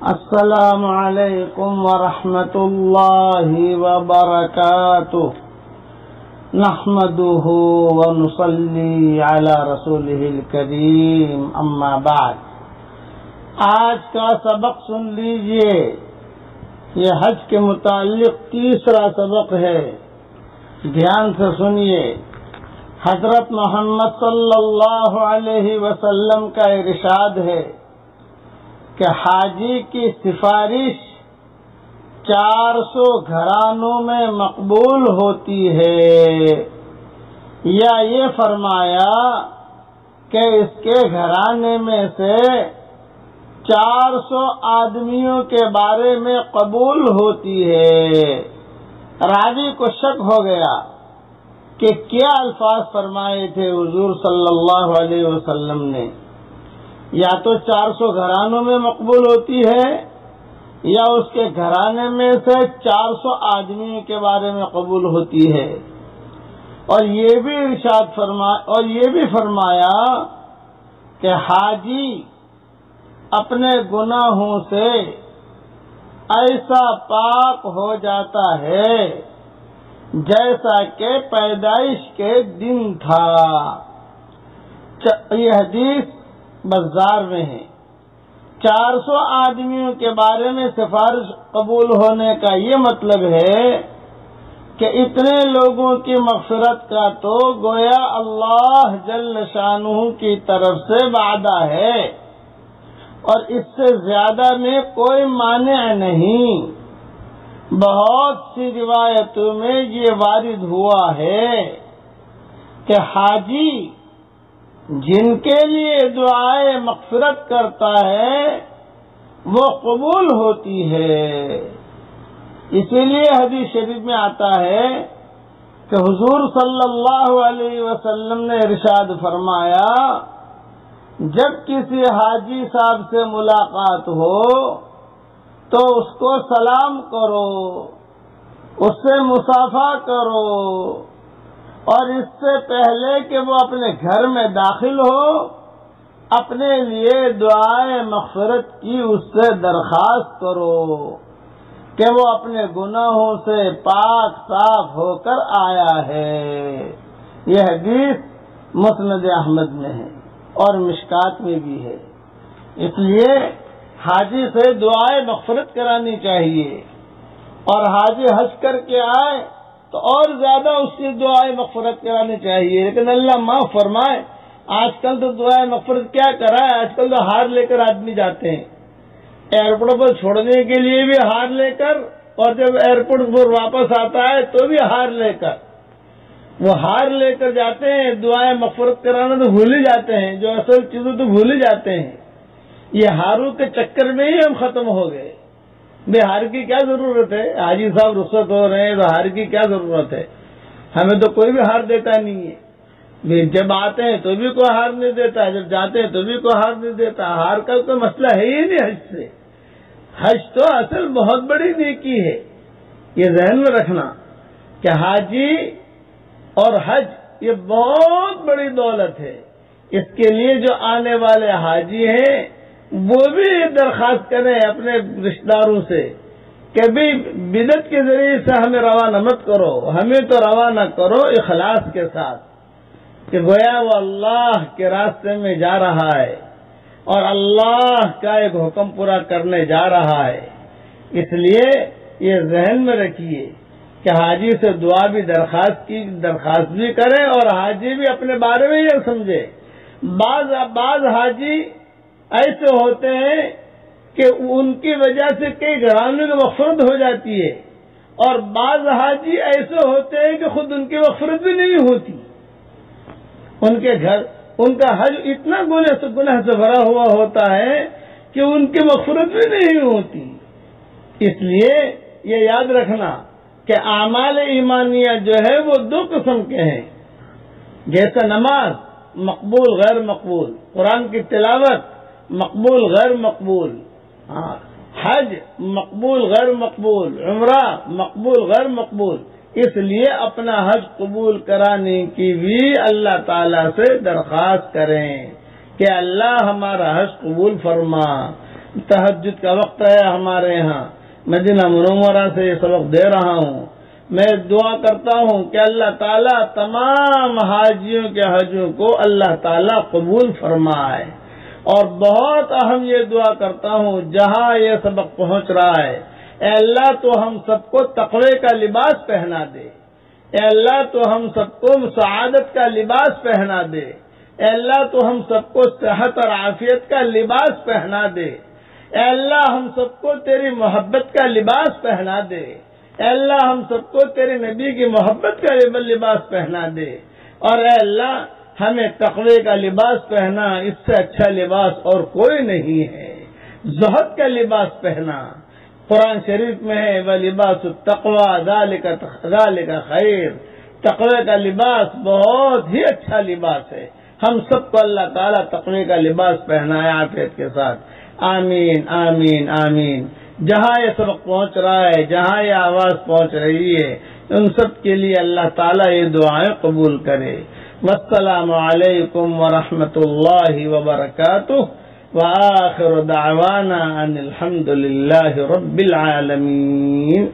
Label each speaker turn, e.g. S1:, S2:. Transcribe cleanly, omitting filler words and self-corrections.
S1: السلام علیکم ورحمۃ اللہ وبرکاتہ نحمده ونصلی علی رسولہ الکریم اما بعد۔ آج کا سبق سن لیجئے، یہ حج کے متعلق تیسرا سبق ہے، دھیان سے سنیے۔ حضرت محمد صلی اللہ علیہ وسلم کا ارشاد ہے کہ حاجی کی سفارش 400 گھرانوں میں مقبول ہوتی ہے، یا یہ فرمایا کہ اس کے گھرانے میں سے 400 آدمیوں کے بارے میں قبول ہوتی ہے۔ راوی کو شک ہو گیا کہ کیا الفاظ فرمائے تھے حضور صلی اللہ علیہ وسلم نے، یا تو 400 گھرانوں میں مقبول ہوتی ہے یا اس کے گھرانے میں سے 400 آدمیوں کے بارے میں قبول ہوتی ہے۔ اور یہ بھی فرمایا کہ حاجی اپنے گناہوں سے ایسا پاک ہو جاتا ہے جیسا کہ پیدائش کے دن تھا۔ یہ حدیث بازار میں ہے۔ 400 آدمیوں کے بارے میں سفارش قبول ہونے کا یہ مطلب ہے کہ اتنے لوگوں کی مغفرت کا تو گویا اللہ جل شانہ کی طرف سے وعدہ ہے، اور اس سے زیادہ میں کوئی مانع نہیں۔ بہت سی روایتوں میں یہ وارد ہوا ہے کہ حاجی جن کے لیے دعائے مغفرت کرتا ہے وہ قبول ہوتی ہے۔ اسی لیے حدیث شریف میں آتا ہے کہ حضور صلی اللہ علیہ وسلم نے ارشاد فرمایا، جب کسی حاجی صاحب سے ملاقات ہو تو اس کو سلام کرو، اس سے مصافحہ کرو، اور اس سے پہلے کہ وہ اپنے گھر میں داخل ہو اپنے لیے دعائے مغفرت کی اس سے درخواست کرو کہ وہ اپنے گناہوں سے پاک صاف ہو کر آیا ہے۔ یہ حدیث مسند احمد میں ہے اور مشکات میں بھی ہے۔ اس لیے حاجی سے دعائے مغفرت کرانی چاہیے، اور حاجی حج کر کے آئے تو اور زیادہ اس کی دعائے مغفرت کرانی چاہیے۔ لیکن اللہ معاف فرمائے، آج کل تو دعائے مغفرت کیا کرائے، آج کل تو ہار لے کر آدمی جاتے ہیں ایئرپورٹ پر چھوڑنے کے لیے بھی ہار لے کر، اور جب ایئرپورٹ پر واپس آتا ہے تو بھی ہار لے کر، وہ ہار لے کر جاتے ہیں، دعائیں مغفرت کرانا تو بھول ہی جاتے ہیں، جو اصل چیزیں تو بھول ہی جاتے ہیں۔ یہ ہاروں کے چکر میں ہی ہم ختم ہو گئے۔ بے ہار کی کیا ضرورت ہے؟ حاجی صاحب رخصت ہو رہے ہیں تو ہار کی کیا ضرورت ہے؟ ہمیں تو کوئی بھی ہار دیتا نہیں ہے۔ جب آتے ہیں تو بھی کوئی ہار نہیں دیتا، جب جاتے ہیں تو بھی کوئی ہار نہیں دیتا۔ ہار کا کوئی مسئلہ ہے ہی نہیں حج سے۔ حج تو اصل بہت بڑی نیکی ہے، یہ ذہن میں رکھنا کہ حاجی اور حج یہ بہت بڑی دولت ہے۔ اس کے لیے جو آنے والے حاجی ہیں وہ بھی درخواست کریں اپنے رشتہ داروں سے کہ بھی بدعت کے ذریعے سے ہمیں روانہ مت کرو، ہمیں تو روانہ کرو اخلاص کے ساتھ، کہ گویا وہ اللہ کے راستے میں جا رہا ہے اور اللہ کا ایک حکم پورا کرنے جا رہا ہے۔ اس لیے یہ ذہن میں رکھیے کہ حاجی سے دعا بھی درخواست بھی کرے، اور حاجی بھی اپنے بارے میں یہ سمجھے۔ بعض حاجی ایسے ہوتے ہیں کہ ان کی وجہ سے کئی گھرانوں کی مغفرت ہو جاتی ہے، اور بعض حاجی ایسے ہوتے ہیں کہ خود ان کی مغفرت بھی نہیں ہوتی۔ ان کا حج اتنا گناہ سے بھرا ہوا ہوتا ہے کہ ان کی مغفرت بھی نہیں ہوتی۔ اس لیے یہ یاد رکھنا کہ اعمال ایمانیہ جو ہے وہ دو قسم کے ہیں، جیسا نماز مقبول غیر مقبول، قرآن کی تلاوت مقبول غیر مقبول، حج مقبول غیر مقبول، عمرہ مقبول غیر مقبول۔ اس لیے اپنا حج قبول کرانے کی بھی اللہ تعالیٰ سے درخواست کریں کہ اللہ ہمارا حج قبول فرما، تہجد کا وقت ہے ہمارے یہاں، مدینہ منورہ سے یہ سبق دے رہا ہوں۔ میں دعا کرتا ہوں کہ اللہ تعالیٰ تمام حاجیوں کے حجوں کو اللہ تعالیٰ قبول فرمائے، اور بہت اہم یہ دعا کرتا ہوں جہاں یہ سبق پہنچ رہا ہے، اے اللہ تو ہم سب کو تقوی کا لباس پہنا دے، اے اللہ تو ہم سب کو سعادت کا لباس پہنا دے، اے اللہ تو ہم سب کو صحت اور عافیت کا لباس پہنا دے، اے اللہ ہم سب کو تیری محبت کا لباس پہنا دے، اے اللہ ہم سب کو تیرے نبی کی محبت کا لباس پہنا دے، اور اے اللہ ہمیں تقوی کا لباس پہنا، اس سے اچھا لباس اور کوئی نہیں ہے، زہد کا لباس پہنا۔ قرآن شریف میں ہے وَلِبَاسُ التَّقْوَىٰ ذَلِكَ خَيْرٌ، تقوی کا لباس بہت ہی اچھا لباس ہے۔ ہم سب کو اللہ تعالیٰ تقوی کا لباس پہنائے عافیت کے ساتھ، آمین آمین آمین۔ جہاں یہ سبق پہنچ رہا ہے، جہاں یہ آواز پہنچ رہی ہے، ان سب کے لیے اللہ تعالیٰ یہ دعائیں قبول کرے۔ والسلام علیکم ورحمۃ اللہ وبرکاتہ، وآخر دعوانا ان الحمد للہ رب العالمین۔